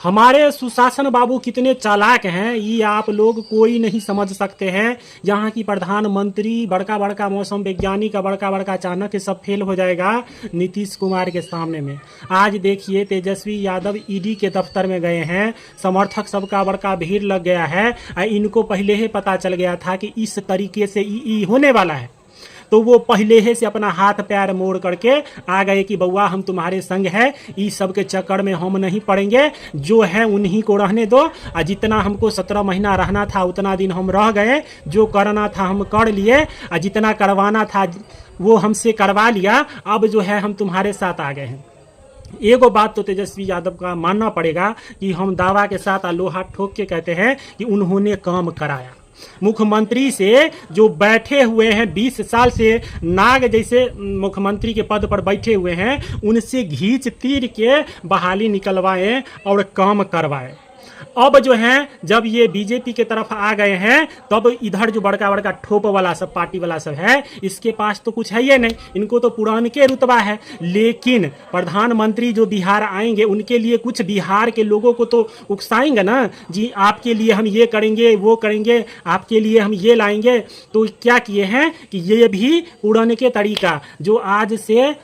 हमारे सुशासन बाबू कितने चालाक हैं ये आप लोग कोई नहीं समझ सकते हैं। यहाँ की प्रधानमंत्री बड़का बड़का मौसम वैज्ञानिक का बड़का बड़का अचानक सब फेल हो जाएगा नीतीश कुमार के सामने में। आज देखिए तेजस्वी यादव ईडी के दफ्तर में गए हैं, समर्थक सबका बड़का भीड़ लग गया है। इनको पहले ही पता चल गया था कि इस तरीके से ई होने वाला है, तो वो पहले ही से अपना हाथ पैर मोड़ करके आ गए कि बउआ हम तुम्हारे संग है, इस सब के चक्कर में हम नहीं पड़ेंगे, जो है उन्हीं को रहने दो। और जितना हमको 17 महीना रहना था उतना दिन हम रह गए, जो करना था हम कर लिए, और जितना करवाना था वो हमसे करवा लिया। अब जो है हम तुम्हारे साथ आ गए हैं। एगो बात तो तेजस्वी यादव का मानना पड़ेगा कि हम दावा के साथ लोहा ठोक के कहते हैं कि उन्होंने काम कराया। मुख्यमंत्री से जो बैठे हुए हैं 20 साल से नाग जैसे मुख्यमंत्री के पद पर बैठे हुए हैं, उनसे घींच तीर के बहाली निकलवाएं और काम करवाएं। अब जो है जब ये बीजेपी के तरफ आ गए हैं, तब इधर जो बड़का बड़का ठोप वाला सब पार्टी वाला सब है, इसके पास तो कुछ है ही नहीं, इनको तो पुरान के रुतबा है। लेकिन प्रधानमंत्री जो बिहार आएंगे उनके लिए कुछ बिहार के लोगों को तो उकसाएंगे ना, जी आपके लिए हम ये करेंगे वो करेंगे, आपके लिए हम ये लाएंगे। तो क्या किए हैं कि ये भी पुराने के तरीका जो आज से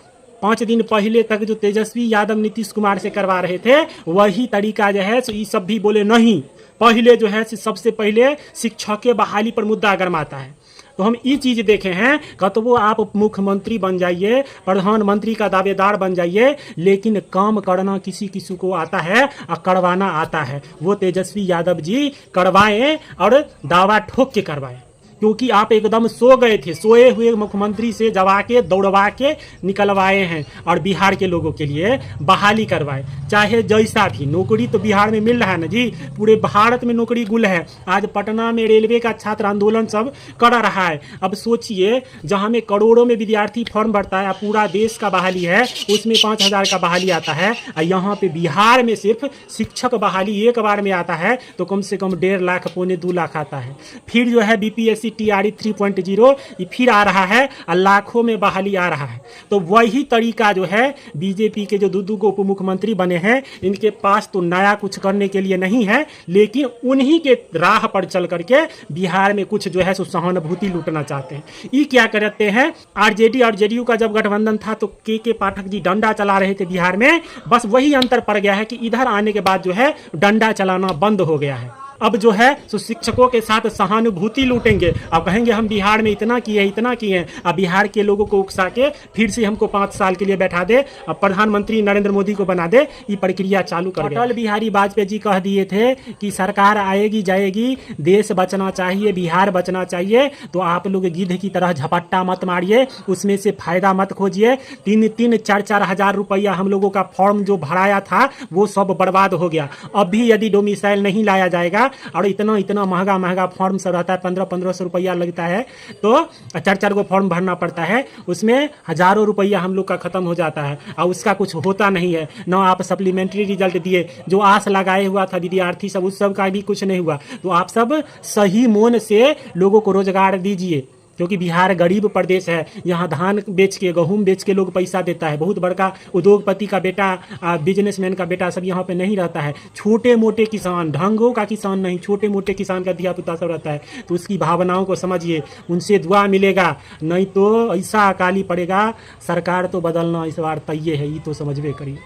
5 दिन पहले तक जो तेजस्वी यादव नीतीश कुमार से करवा रहे थे, वही तरीका जो है ये सब भी बोले नहीं। पहले जो है सबसे पहले शिक्षक के बहाली पर मुद्दा गरमाता है। तो हम ये चीज़ देखे हैं, कतबो आप मुख्यमंत्री बन जाइए, प्रधानमंत्री का दावेदार बन जाइए, लेकिन काम करना किसी किसी को आता है और करवाना आता है। वो तेजस्वी यादव जी करवाएं और दावा ठोक के करवाएं, क्योंकि आप एकदम सो गए थे। सोए हुए मुख्यमंत्री से जवा के दौड़वा के निकलवाए हैं और बिहार के लोगों के लिए बहाली करवाए। चाहे जैसा भी नौकरी तो बिहार में मिल रहा है ना जी, पूरे भारत में नौकरी गुल है। आज पटना में रेलवे का छात्र आंदोलन सब कर रहा है। अब सोचिए जहां में करोड़ों में विद्यार्थी फॉर्म भरता है, पूरा देश का बहाली है, उसमें 5000 का बहाली आता है, और यहाँ पे बिहार में सिर्फ शिक्षक बहाली एक बार में आता है तो कम से कम 1.5 लाख पौने 2 लाख आता है। फिर जो है बीपीएससी टीआरई 3.0 ये फिर आ रहा है और लाखों में बहाली आ रहा है। तो वही तरीका जो है बीजेपी के जो दो उप मुख्यमंत्री बने हैं, इनके पास तो नया कुछ करने के लिए नहीं है, लेकिन उन्हीं के राह पर चल करके बिहार में कुछ जो है सहानुभूति लूटना चाहते हैं। ये क्या करते हैं, आरजेडी और जेडीयू का जब गठबंधन था तो के पाठक जी डंडा चला रहे थे बिहार में, बस वही अंतर पड़ गया है कि इधर आने के बाद जो है डंडा चलाना बंद हो गया है। अब जो है तो शिक्षकों के साथ सहानुभूति लूटेंगे। अब कहेंगे हम बिहार में इतना किए, अब बिहार के लोगों को उकसा के फिर से हमको 5 साल के लिए बैठा दे, अब प्रधानमंत्री नरेंद्र मोदी को बना दे, ये प्रक्रिया चालू कर। अटल बिहारी वाजपेयी जी कह दिए थे कि सरकार आएगी जाएगी, देश बचना चाहिए, बिहार बचना चाहिए, तो आप लोग गिद्ध की तरह झपट्टा मत मारिए, उसमें से फायदा मत खोजिए। 3-3, 4-4 हजार रुपया हम लोगों का फॉर्म जो भराया था वो सब बर्बाद हो गया। अब भी यदि डोमिसाइल नहीं लाया जाएगा और इतना महंगा फॉर्म सब रहता है, 1500 रुपया लगता है, तो 4 गो फॉर्म भरना पड़ता है, उसमें हजारों रुपया हम लोग का खत्म हो जाता है और उसका कुछ होता नहीं है। ना आप सप्लीमेंट्री रिजल्ट दिए, जो आस लगाए हुआ था विद्यार्थी सब, उस सब का भी कुछ नहीं हुआ। तो आप सब सही मोन से लोगों को रोजगार दीजिए, क्योंकि बिहार गरीब प्रदेश है। यहाँ धान बेच के, गेहूँ बेच के लोग पैसा देता है। बहुत बड़का उद्योगपति का बेटा, बिजनेसमैन का बेटा सब यहाँ पे नहीं रहता है। छोटे मोटे किसान, ढंगों का किसान नहीं, छोटे मोटे किसान का धिया पुता सब रहता है। तो उसकी भावनाओं को समझिए, उनसे दुआ मिलेगा, नहीं तो ऐसा अकाली पड़ेगा। सरकार तो बदलना इस बार तय है, ये तो समझवे करिए।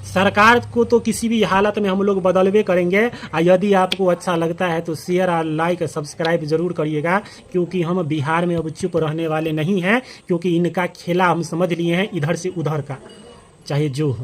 सरकार को तो किसी भी हालत में हम लोग बदलवे करेंगे। यदि आपको अच्छा लगता है तो शेयर और लाइक सब्सक्राइब जरूर करिएगा, क्योंकि हम बिहार में अब चुप रहने वाले नहीं हैं, क्योंकि इनका खेला हम समझ लिए हैं इधर से उधर का, चाहे जो हो।